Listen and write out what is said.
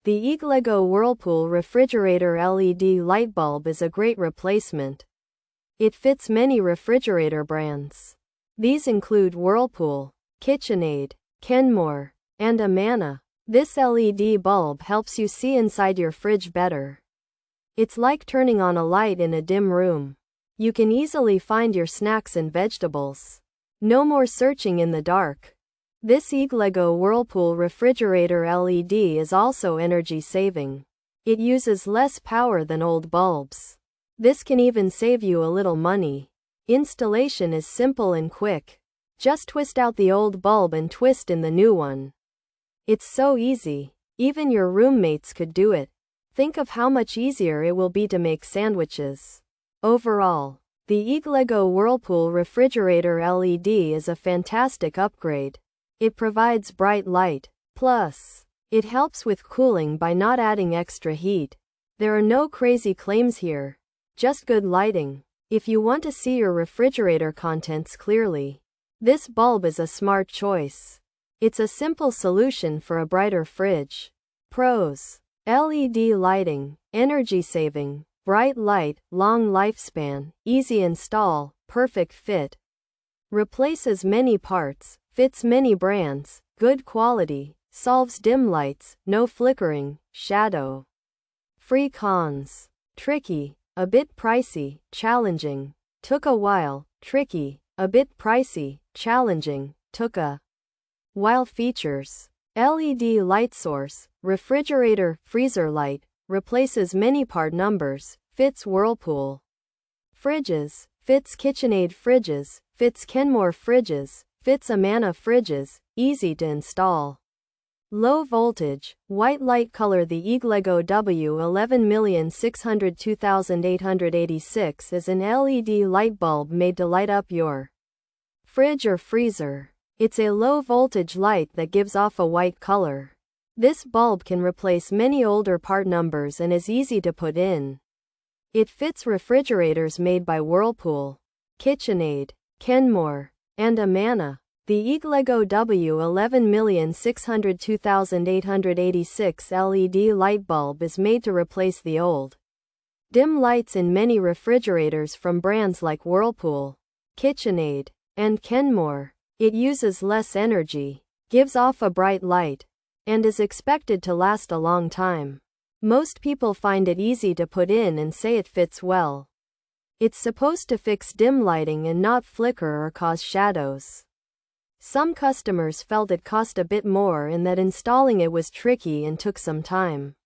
The EAGLEGGO Whirlpool Refrigerator LED light bulb is a great replacement. It fits many refrigerator brands. These include Whirlpool, Kitchenaid, Kenmore, and Amana. This LED bulb helps you see inside your fridge better. It's like turning on a light in a dim room. You can easily find your snacks and vegetables. No more searching in the dark. This EAGLEGGO Whirlpool Refrigerator LED is also energy saving. It uses less power than old bulbs. This can even save you a little money. Installation is simple and quick. Just twist out the old bulb and twist in the new one. It's so easy. Even your roommates could do it. Think of how much easier it will be to make sandwiches. Overall, the EAGLEGGO Whirlpool Refrigerator LED is a fantastic upgrade. It provides bright light. Plus, it helps with cooling by not adding extra heat. There are no crazy claims here. Just good lighting. If you want to see your refrigerator contents clearly, this bulb is a smart choice. It's a simple solution for a brighter fridge. Pros: LED lighting, energy saving, bright light, long lifespan, easy install, perfect fit. Replaces many parts, fits many brands, good quality, solves dim lights, no flickering, shadow. Free cons: tricky, a bit pricey, challenging. Took a while, tricky, a bit pricey, challenging, took a while. Features: LED light source, refrigerator, freezer light, replaces many part numbers, fits Whirlpool fridges, fits Kitchenaid fridges, fits Kenmore fridges, fits Amana fridges, easy to install. Low voltage, white light color. The EAGLEGGO W11602886 is an LED light bulb made to light up your fridge or freezer. It's a low voltage light that gives off a white color. This bulb can replace many older part numbers and is easy to put in. It fits refrigerators made by Whirlpool, Kitchenaid, Kenmore, and Amana. The EAGLEGGO W11602886 LED light bulb is made to replace the old dim lights in many refrigerators from brands like Whirlpool, Kitchenaid, and Kenmore. It uses less energy, gives off a bright light, and is expected to last a long time. Most people find it easy to put in and say it fits well. It's supposed to fix dim lighting and not flicker or cause shadows. Some customers felt it cost a bit more and that installing it was tricky and took some time.